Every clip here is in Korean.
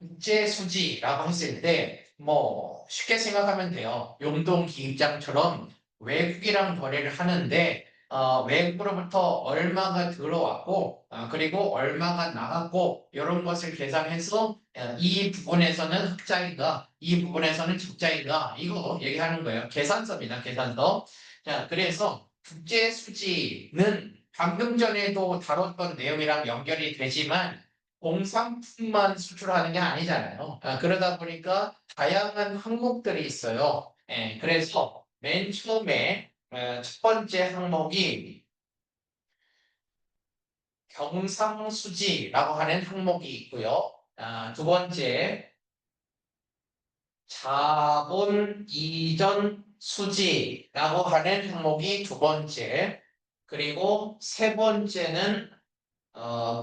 국제수지라고 했을 때, 뭐, 쉽게 생각하면 돼요. 용동기입장처럼 외국이랑 거래를 하는데, 외국으로부터 얼마가 들어왔고, 그리고 얼마가 나갔고, 이런 것을 계산해서, 이 부분에서는 흑자이다, 이 부분에서는 적자이다, 이거 얘기하는 거예요. 계산서입니다, 계산서. 자, 그래서 국제수지는 방금 전에도 다뤘던 내용이랑 연결이 되지만, 공산품만 수출하는 게 아니잖아요. 그러다 보니까 다양한 항목들이 있어요. 그래서 맨 처음에 첫 번째 항목이 경상수지라고 하는 항목이 있고요. 두 번째 자본 이전 수지라고 하는 항목이 두 번째. 그리고 세 번째는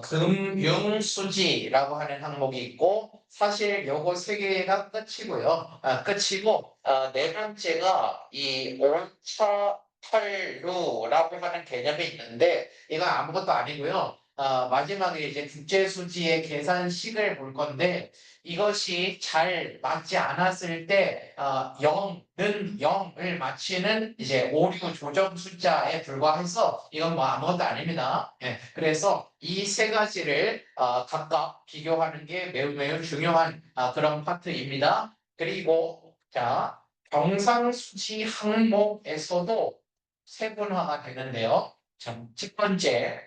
금융수지라고 하는 항목이 있고, 사실 요거 세 개가 끝이고요. 끝이고, 네 번째가 이 오차 판류라고 하는 개념이 있는데, 이건 아무것도 아니고요. 마지막에 이제 국제수지의 계산식을 볼 건데, 이것이 잘 맞지 않았을 때, 0는 0을 맞히는 이제 오류 조정 숫자에 불과해서, 이건 뭐 아무것도 아닙니다. 그래서 이 세 가지를 각각 비교하는 게 매우 매우 중요한 그런 파트입니다. 그리고 자, 경상수지 항목에서도 세분화가 되는데요. 자, 첫 번째,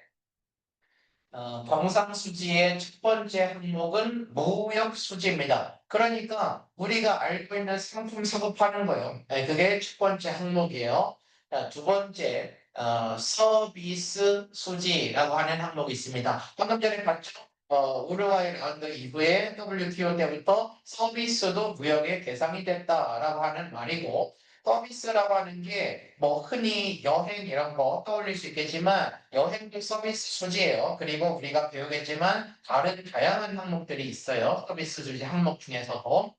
경상수지의 첫 번째 항목은 무역수지입니다. 그러니까 우리가 알고 있는 상품 사고파는 거예요. 그게 첫 번째 항목이에요. 자, 두 번째, 서비스 수지라고 하는 항목이 있습니다. 방금 전에 봤죠? 우루과이 라운드 이후에 WTO 때부터 서비스도 무역의 대상이 됐다라고 하는 말이고, 서비스라고 하는 게 뭐 흔히 여행 이런 거 떠올릴 수 있겠지만 여행도 서비스 수지예요. 그리고 우리가 배우겠지만 다른 다양한 항목들이 있어요. 서비스 수지 항목 중에서도.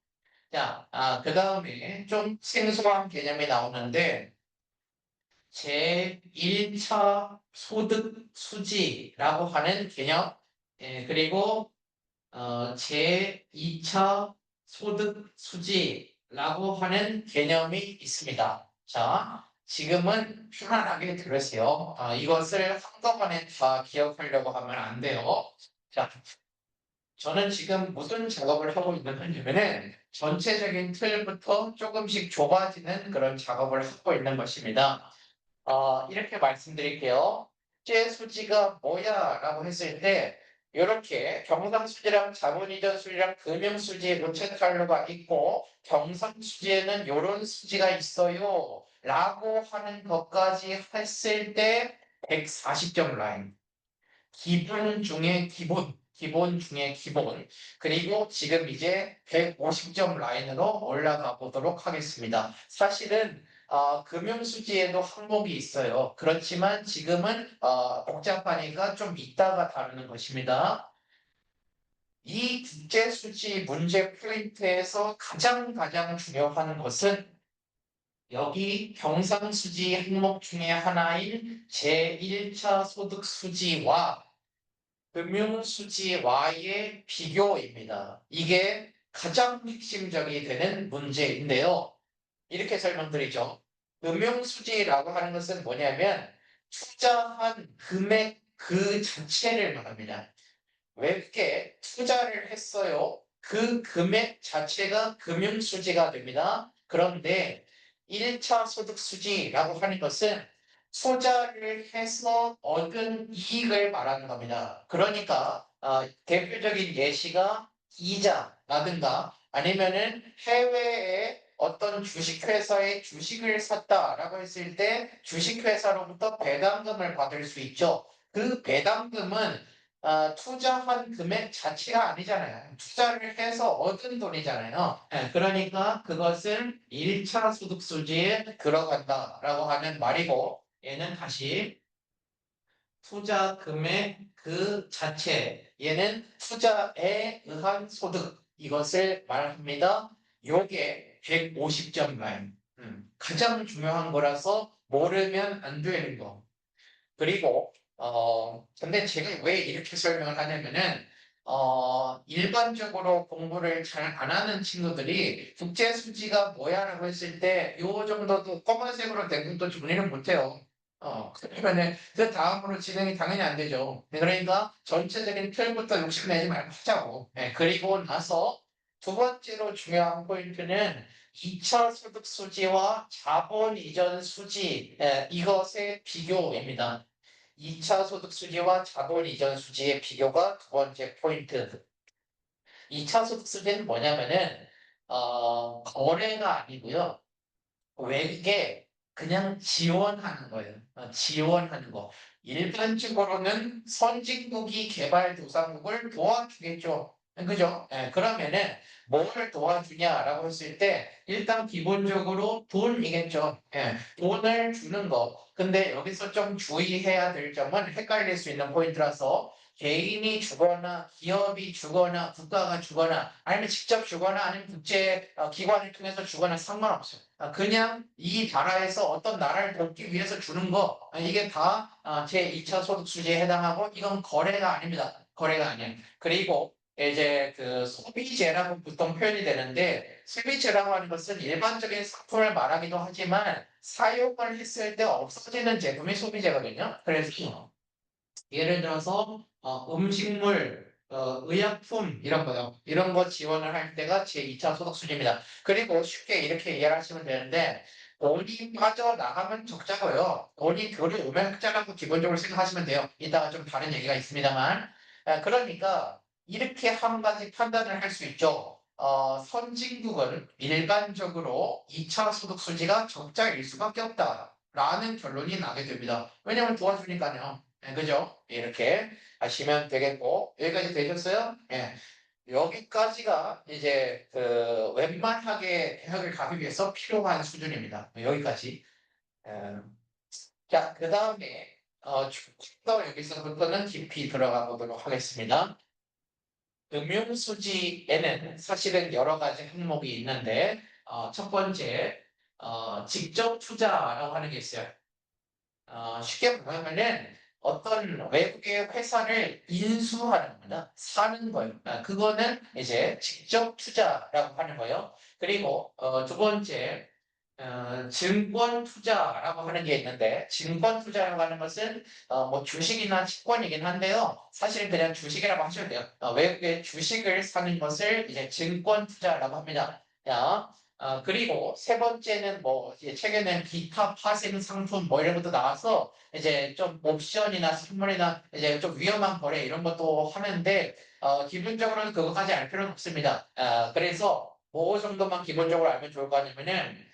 자, 그 다음에 좀 생소한 개념이 나오는데 제1차 소득 수지라고 하는 개념, 그리고 제2차 소득 수지라고 하는 개념이 있습니다. 자, 지금은 편안하게 들으세요. 이것을 한꺼번에 다 기억하려고 하면 안 돼요. 자, 저는 지금 무슨 작업을 하고 있는 거냐면은 전체적인 틀부터 조금씩 좁아지는 그런 작업을 하고 있는 것입니다. 이렇게 말씀드릴게요. 국제수지가 뭐야? 라고 했을 때, 이렇게 경상수지랑 자본이전수지랑 금융수지에 로체칼로가 있고, 경상수지에는 이런 수지가 있어요. 라고 하는 것까지 했을 때, 140점 라인. 기본 중에 기본, 기본 중에 기본. 그리고 지금 이제 150점 라인으로 올라가 보도록 하겠습니다. 사실은 금융수지에도 항목이 있어요. 그렇지만 지금은 복잡하니까 좀 이따가 다루는 것입니다. 이 국제수지 문제 포인트에서 가장 중요한 것은 여기 경상수지 항목 중에 하나인 제1차 소득수지와 금융수지와의 비교입니다. 이게 가장 핵심적이 되는 문제인데요. 이렇게 설명드리죠. 금융수지라고 하는 것은 뭐냐면 투자한 금액 그 자체를 말합니다. 왜 이렇게 투자를 했어요? 그 금액 자체가 금융수지가 됩니다. 그런데 1차 소득수지라고 하는 것은 투자를 해서 얻은 이익을 말하는 겁니다. 그러니까 대표적인 예시가 이자라든가 아니면은 해외에 어떤 주식회사의 주식을 샀다라고 했을 때 주식회사로부터 배당금을 받을 수 있죠. 그 배당금은 투자한 금액 자체가 아니잖아요. 투자를 해서 얻은 돈이잖아요. 그러니까 그것은 1차 소득수지에 들어간다라고 하는 말이고, 얘는 다시 투자 금액 그 자체, 얘는 투자에 의한 소득, 이것을 말합니다. 요게 150점 라인. 가장 중요한 거라서 모르면 안 되는 거. 그리고 근데 제가 왜 이렇게 설명을 하냐면은 일반적으로 공부를 잘 안 하는 친구들이 국제 수지가 뭐야라고 했을 때 요 정도도 검은색으로 된 것도 정리를 못해요. 그러면은 그 다음으로 진행이 당연히 안 되죠. 그러니까 전체적인 틀부터 욕심내지 말고 하자고. 그리고 나서 두 번째로 중요한 포인트는 2차 소득 수지와 자본 이전 수지, 이것의 비교입니다. 2차 소득 수지와 자본 이전 수지의 비교가 두 번째 포인트. 2차 소득 수지는 뭐냐면은, 거래가 아니고요. 외국에 그냥 지원하는 거예요. 지원하는 거. 일반적으로는 선진국이 개발도상국을 도와주겠죠. 그죠? 그러면은 뭘 도와주냐라고 했을 때 일단 기본적으로 돈이겠죠. 돈을 주는 거. 근데 여기서 좀 주의해야 될 점은 헷갈릴 수 있는 포인트라서 개인이 주거나 기업이 주거나 국가가 주거나 아니면 직접 주거나 아니면 국제 기관을 통해서 주거나 상관없어요. 그냥 이 나라에서 어떤 나라를 돕기 위해서 주는 거 이게 다 제2차 소득수지에 해당하고 이건 거래가 아닙니다. 거래가 아니에요. 그리고 이제 그 소비재라고 보통 표현이 되는데 소비재라고 하는 것은 일반적인 상품을 말하기도 하지만 사용을 했을 때 없어지는 제품이 소비재거든요. 그래서 예를 들어서 음식물, 의약품 이런 거요. 이런 거 지원을 할 때가 제2차 소득수지입니다. 그리고 쉽게 이렇게 이해를 하시면 되는데 돈이 빠져나가면 적자고요. 돈이 들어오면 흑자라고 기본적으로 생각하시면 돼요. 이따가 좀 다른 얘기가 있습니다만. 그러니까 이렇게 한 가지 판단을 할 수 있죠. 선진국은 일반적으로 2차 소득수지가 적자일 수밖에 없다라는 결론이 나게 됩니다. 왜냐하면 도와주니까요. 그죠? 이렇게 하시면 되겠고, 여기까지 되셨어요? 여기까지가 이제 그 웬만하게 대학을 가기 위해서 필요한 수준입니다. 여기까지. 에, 자, 그 다음에 좀더 여기서부터는 깊이 들어가 보도록 하겠습니다. 금융수지에는 사실은 여러 가지 항목이 있는데, 첫 번째, 직접 투자라고 하는 게 있어요. 쉽게 말하면은 어떤 외국의 회사를 인수하는 겁니다. 사는 거예요. 그거는 이제 직접 투자라고 하는 거예요. 그리고 두 번째, 증권 투자라고 하는 게 있는데 증권 투자라고 하는 것은 뭐 주식이나 채권이긴 한데요. 사실은 그냥 주식이라고 하셔도 돼요. 외국의 주식을 사는 것을 이제 증권 투자라고 합니다. 자, 그리고 세 번째는 뭐 이제 최근엔 기타 파생 상품 뭐 이런 것도 나와서 이제 좀 옵션이나 선물이나 이제 좀 위험한 거래 이런 것도 하는데 기본적으로는 그거까지 알 필요는 없습니다. 그래서 뭐 정도만 기본적으로 알면 좋을 거 아니면은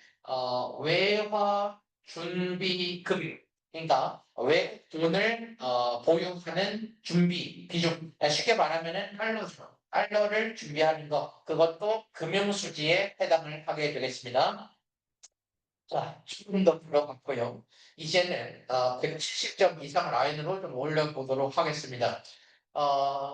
외화 준비금 그러니까 외 돈을 보유하는 준비 비중 쉽게 말하면은 달러죠. 달러를 준비하는 것 그것도 금융수지에 해당을 하게 되겠습니다. 자, 조금 더 들어갔고요. 이제는 170점 이상 라인으로 좀 올려보도록 하겠습니다.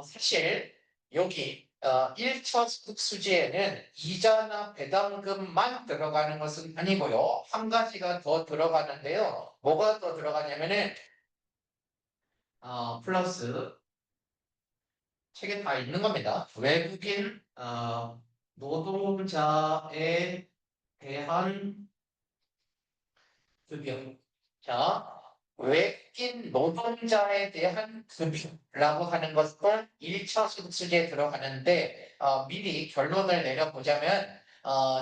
사실 여기 1차 소득수지에는 이자나 배당금만 들어가는 것은 아니고요. 한 가지가 더 들어가는데요. 뭐가 더 들어가냐면은 플러스 책에 다 있는 겁니다. 외국인 노동자에 대한 급여. 자, 외국인 노동자에 대한 급여라고 하는 것도 1차 소득수지에 들어가는데 미리 결론을 내려보자면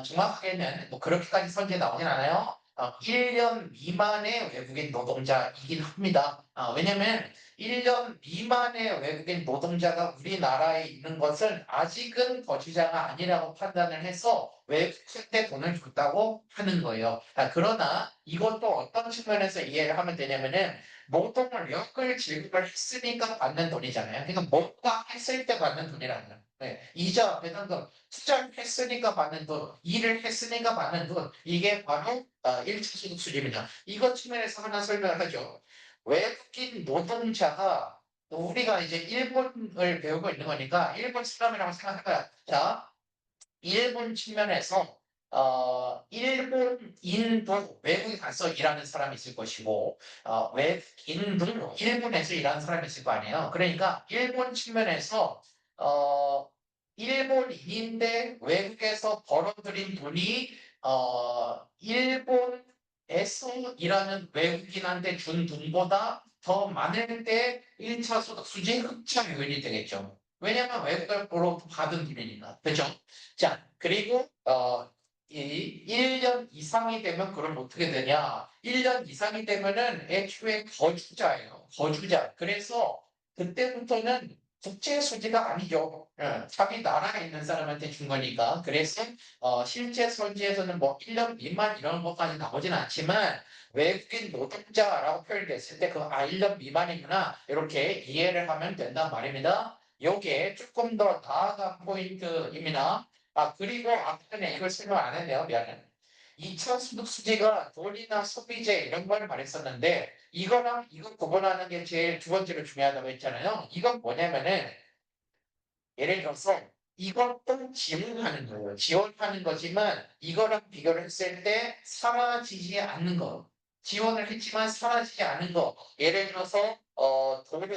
정확하게는 뭐 그렇게까지 선지에 나오진 않아요. 1년 미만의 외국인 노동자이긴 합니다. 왜냐면 1년 미만의 외국인 노동자가 우리나라에 있는 것은 아직은 거주자가 아니라고 판단을 해서 외국인한테 돈을 줬다고 하는 거예요. 그러나 이것도 어떤 측면에서 이해를 하면 되냐면은 노동을 역을 지급을 했으니까 받는 돈이잖아요. 그러니까 뭔가 했을 때 받는 돈이라는 거예요. 이자, 배당금, 투자를 했으니까 받는 돈, 일을 했으니까 받는 돈, 이게 바로 1차 소득 수입니다. 이것 측면에서 하나 설명을 하죠. 외국인 노동자가 우리가 이제 일본을 배우고 있는 거니까 일본 사람이라고 생각해봐요. 자, 일본 측면에서 일본인도 외국에 가서 일하는 사람이 있을 것이고 외국인도 일본에서 일하는 사람이 있을 거 아니에요. 그러니까 일본 측면에서 일본인인데 외국에서 벌어들인 돈이 일본에서 일하는 외국인한테 준 돈보다 더 많을 때 1차 소득 수지 흑자 요인이 되겠죠. 왜냐면 외국으로 받은 돈이니까. 그죠? 자, 그리고 이 1년 이상이 되면 그럼 어떻게 되냐? 1년 이상이 되면은 애초에 거주자예요. 거주자. 그래서 그때부터는 국제 수지가 아니죠. 자기 나라에 있는 사람한테 준 거니까. 그래서 실제 선지에서는 뭐 1년 미만 이런 것까지 나오진 않지만 외국인 노동자라고 표현됐을 때 1년 미만이구나 이렇게 이해를 하면 된단 말입니다. 요게 조금 더 나아간 포인트입니다. 그리고 아까 전에 이걸 설명 안 했네요. 미안해. 2차 소득 수지가 돈이나 소비재 이런 걸 말했었는데 이거랑 이거 구분하는 게 제일 두 번째로 중요하다고 했잖아요. 이건 뭐냐면은 예를 들어서 이것도 지원하는 거예요. 지원하는 거지만 이거랑 비교를 했을 때 사라지지 않는 거. 지원을 했지만 사라지지 않은 거. 예를 들어서 도로,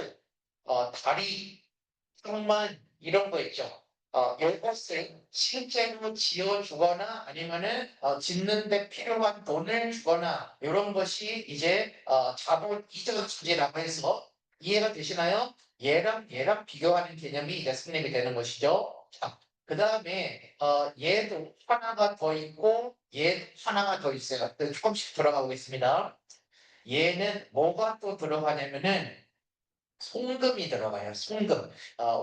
다리, 항만 이런 거 있죠. 이것을 실제로 지어주거나 아니면은 짓는데 필요한 돈을 주거나 이런 것이 이제 자본 이전 수지라고 해서 이해가 되시나요? 얘랑 비교하는 개념이 이제 성립이 되는 것이죠. 자, 그 다음에 얘도 하나가 더 있고 얘 하나가 더 있어요. 조금씩 들어가고 있습니다. 얘는 뭐가 또 들어가냐면은 송금이 들어가요. 송금.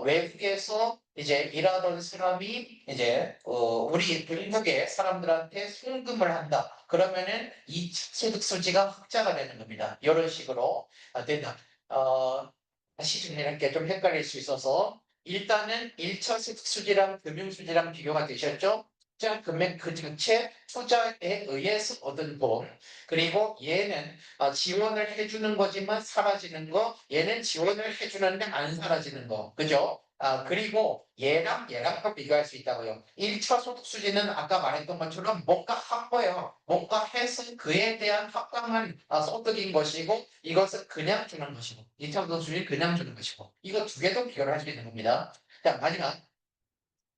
외국에서 이제 일하던 사람이 이제 우리 중국의 사람들한테 송금을 한다. 그러면은 이 소득 수지가 흑자가 되는 겁니다. 이런 식으로 된다. 다시 정리할게 좀 헷갈릴 수 있어서 일단은 1차 소득 수지랑 금융 수지랑 비교가 되셨죠? 투자 금액 그 자체 투자에 의해서 얻은 돈. 그리고 얘는 지원을 해주는 거지만 사라지는 거, 얘는 지원을 해주는데 안 사라지는 거. 그죠? 그리고 얘랑 또 비교할 수 있다고요. 1차 소득 수지는 아까 말했던 것처럼 뭔가 한 거예요. 뭔가 해서 그에 대한 합당한 소득인 것이고, 이것은 그냥 주는 것이고, 2차 소득 수지는 그냥 주는 것이고, 이거 두 개도 비교를 할 수 있는 겁니다. 자, 마지막.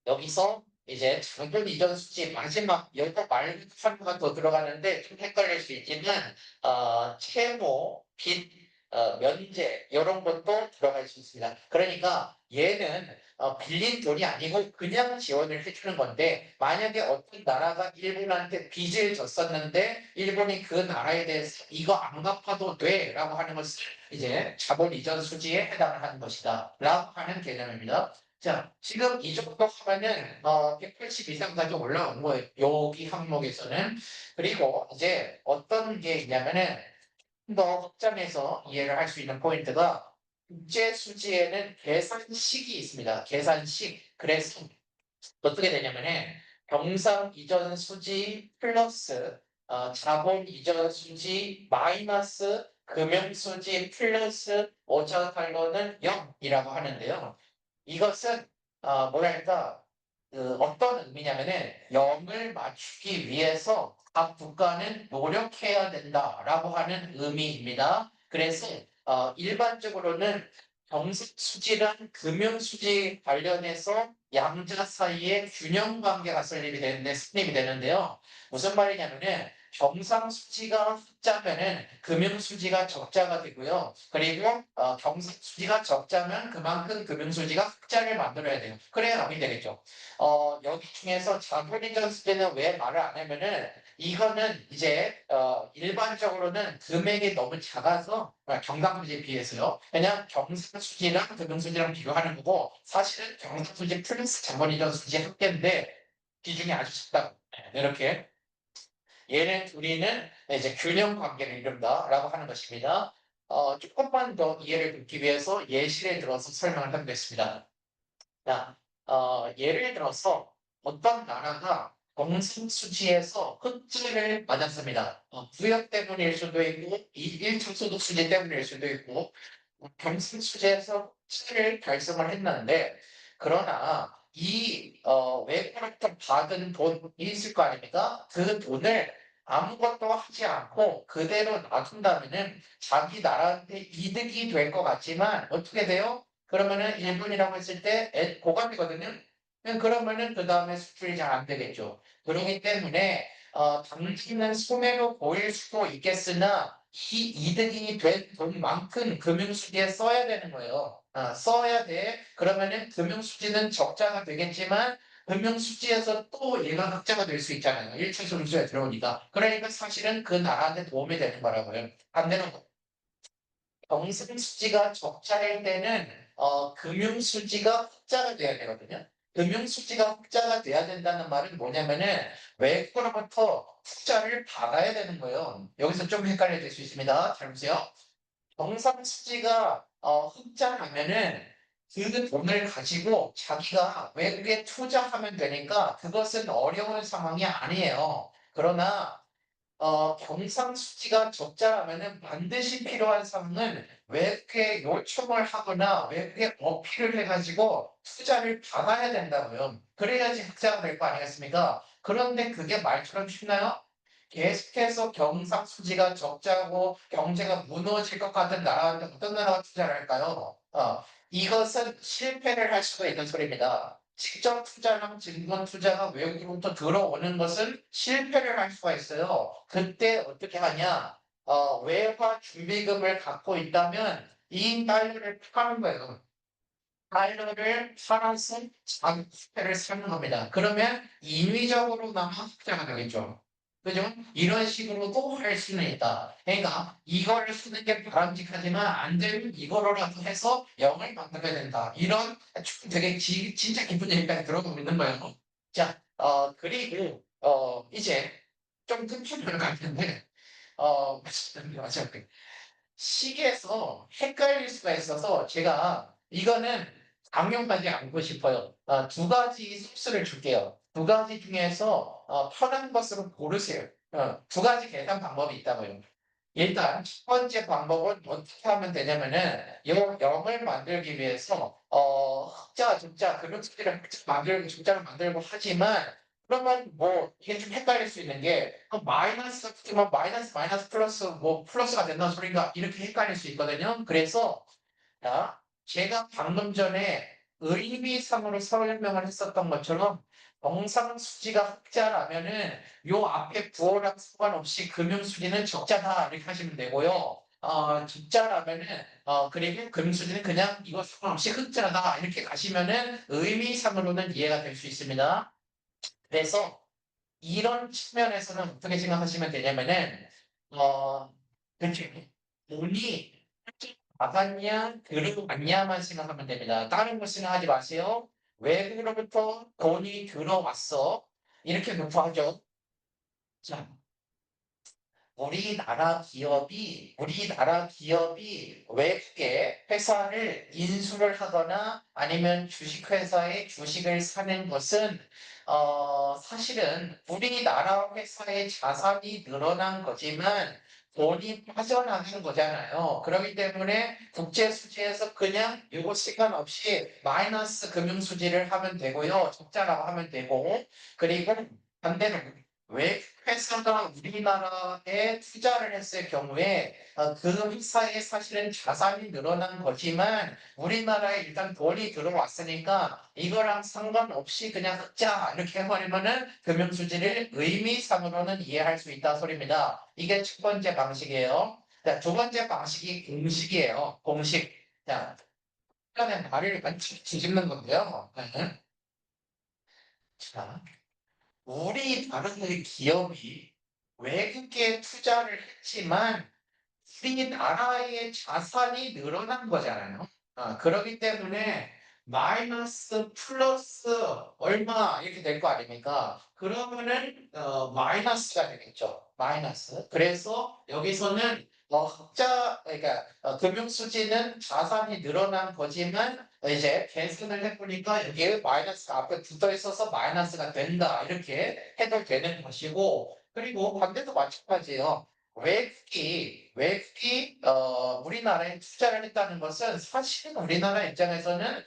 여기서 이제 자본 이전 수지 마지막 열거 말고 하나가 더 들어가는데 좀 헷갈릴 수 있지만 채무, 빚, 면제 이런 것도 들어갈 수 있습니다. 그러니까 얘는 빌린 돈이 아니고 그냥 지원을 해주는 건데 만약에 어떤 나라가 일본한테 빚을 졌었는데 일본이 그 나라에 대해서 이거 안 갚아도 돼라고 하는 것을 이제 자본 이전 수지에 해당을 하는 것이다 라고 하는 개념입니다. 자, 지금 이 정도 하면은 180 이상까지 올라온 거예요. 여기 항목에서는. 그리고 이제 어떤 게 있냐면은 더 확장해서 이해를 할 수 있는 포인트가 국제 수지에는 계산식이 있습니다. 계산식. 그래서 어떻게 되냐면은 경상 이전 수지 플러스 자본 이전 수지 마이너스 금융 수지 플러스 오차 탄로는 0이라고 하는데요. 이것은 뭐랄까 어떤 의미냐면은 0을 맞추기 위해서 각 국가는 노력해야 된다라고 하는 의미입니다. 그래서 일반적으로는 경색 수지랑 금융 수지 관련해서 양자 사이에 균형 관계가 설립이 되는데요. 무슨 말이냐면은 경상 수지가 흑자면은 금융 수지가 적자가 되고요. 그리고 경상 수지가 적자면 그만큼 금융 수지가 흑자를 만들어야 돼요. 그래야 답이 되겠죠. 여기 중에서 자본이전 수지는 왜 말을 안 하면은 이거는 이제 일반적으로는 금액이 너무 작아서 경상수지에 비해서요. 그냥 경상수지랑 금융수지랑 비교하는 거고 사실은 경상수지 플러스 자본이전 수지 합계인데 비중이 아주 작다. 이렇게 얘네 둘이는 이제 균형 관계를 이룬다라고 하는 것입니다. 조금만 더 이해를 돕기 위해서 예시를 들어서 설명을 하겠습니다. 자, 예를 들어서 어떤 나라가 경상수지에서 흑자를 맞았습니다. 부역 때문일 수도 있고, 1차 소득 수지 때문일 수도 있고, 경상수지에서 흑자를 달성을 했는데, 그러나 외국으로부터 받은 돈이 있을 거 아닙니까? 그 돈을 아무것도 하지 않고 그대로 놔둔다면은 자기 나라한테 이득이 될 것 같지만 어떻게 돼요? 그러면은 1분이라고 했을 때 고감이거든요. 그러면은 그 다음에 수출이 잘 안 되겠죠. 그렇기 때문에 당신은 손해로 보일 수도 있겠으나 이 이득이 된 돈만큼 금융수지에 써야 되는 거예요. 써야 돼. 그러면은 금융수지는 적자가 되겠지만 금융수지에서 또 얘가 흑자가 될 수 있잖아요. 일차순수에 들어오니까. 그러니까 사실은 그 나라한테 도움이 되는 거라고요. 반대로 경상수지가 적자일 때는 금융수지가 흑자가 돼야 되거든요. 금융수지가 흑자가 돼야 된다는 말은 뭐냐면은 외국으로부터 흑자를 받아야 되는 거예요. 여기서 좀 헷갈릴 수 있습니다. 잘 보세요. 경상수지가 흑자라면은 그 돈을 가지고 자기가 외국에 투자하면 되니까 그것은 어려운 상황이 아니에요. 그러나 경상수지가 적자라면은 반드시 필요한 상황은 외국에 요청을 하거나 외국에 어필을 해가지고 투자를 받아야 된다고요. 그래야지 흑자가 될 거 아니겠습니까? 그런데 그게 말처럼 쉽나요? 계속해서 경상수지가 적자고 경제가 무너질 것 같은 나라한테 어떤 나라가 투자를 할까요? 이것은 실패를 할 수도 있는 소리입니다. 직접 투자랑 증권 투자가 외국으로부터 들어오는 것은 실패를 할 수가 있어요. 그때 어떻게 하냐? 외화 준비금을 갖고 있다면 이 달러를 파는 거예요. 달러를 팔아서 장부채를 사는 겁니다. 그러면 인위적으로나마 흑자가 되겠죠. 그죠? 이런 식으로도 할 수는 있다. 그러니까 이거를 쓰는 게 바람직하지만 안 되면 이거로라도 해서 영을 만들어야 된다. 이런 되게 진짜 깊은 얘기까지 들어보고 있는 거예요. 자, 그리고 이제 좀 끝으로 갈 텐데 맞아. 시기에서 헷갈릴 수가 있어서 제가 이거는 강요하지 않고 싶어요. 두 가지 소스를 줄게요. 두 가지 중에서 편한 것으로 고르세요. 두 가지 계산 방법이 있다고요. 일단 첫 번째 방법은 어떻게 하면 되냐면은 요 0을 만들기 위해서 흑자, 적자, 금융수지를 만들고 적자를 만들고 하지만 그러면 뭐 이게 좀 헷갈릴 수 있는 게 마이너스 붙으면 마이너스 플러스 뭐 플러스가 된다는 소린가 이렇게 헷갈릴 수 있거든요. 그래서 자, 제가 방금 전에 의미상으로 설명을 했었던 것처럼 경상수지가 흑자라면은 요 앞에 부호랑 상관없이 금융수지는 적자다 이렇게 하시면 되고요. 적자라면은 그리고 금융수지는 그냥 이거 상관없이 흑자다 이렇게 가시면은 의미상으로는 이해가 될 수 있습니다. 그래서 이런 측면에서는 어떻게 생각하시면 되냐면은 어 그치 돈이 나갔냐 들어갔냐만 생각하면 됩니다. 다른 거 생각하지 마세요. 외국으로부터 돈이 들어왔어. 이렇게 공부하죠. 자, 우리나라 기업이 외국에 회사를 인수를 하거나 아니면 주식회사의 주식을 사는 것은 사실은 우리나라 회사의 자산이 늘어난 거지만 돈이 빠져나가는 거잖아요. 그렇기 때문에 국제 수지에서 그냥 이거 시간 없이 마이너스 금융 수지를 하면 되고요. 적자라고 하면 되고 그리고 반대로 왜 회사가 우리나라에 투자를 했을 경우에 그 회사에 사실은 자산이 늘어난 거지만 우리나라에 일단 돈이 들어왔으니까 이거랑 상관없이 그냥 흑자 이렇게 해버리면은 금융수지를 의미상으로는 이해할 수 있다 소리입니다. 이게 첫 번째 방식이에요. 자, 두 번째 방식이 공식이에요. 공식. 자, 일단은 말을 완전 뒤집는 건데요. 자, 우리나라의 기업이 외국에 투자를 했지만 우리나라의 자산이 늘어난 거잖아요. 그렇기 때문에 마이너스 플러스 얼마 이렇게 될 거 아닙니까? 그러면은 마이너스가 되겠죠. 마이너스. 그래서 여기서는 흑자 그러니까 금융수지는 자산이 늘어난 거지만 이제 계산을 해보니까 여기에 마이너스가 앞에 붙어 있어서 마이너스가 된다 이렇게 해도 되는 것이고 그리고 반대도 마찬가지예요. 외국이 우리나라에 투자를 했다는 것은 사실은 우리나라 입장에서는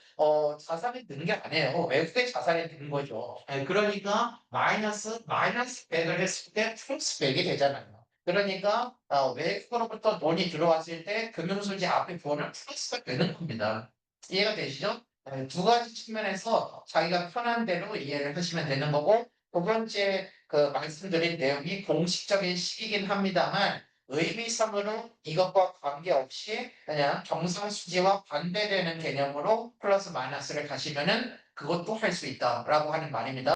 자산이 는 게 아니에요. 외국의 자산이 는 거죠. 그러니까 마이너스 100을 했을 때 플러스 100이 되잖아요. 그러니까 외국으로부터 돈이 들어왔을 때 금융수지 앞에 부호는 플러스가 되는 겁니다. 이해가 되시죠? 네, 두 가지 측면에서 자기가 편한 대로 이해를 하시면 되는 거고, 두 번째 말씀드린 내용이 공식적인 식이긴 합니다만 의미상으로 이것과 관계없이 그냥 경상수지와 반대되는 개념으로 플러스 마이너스를 가시면은 그것도 할 수 있다라고 하는 말입니다.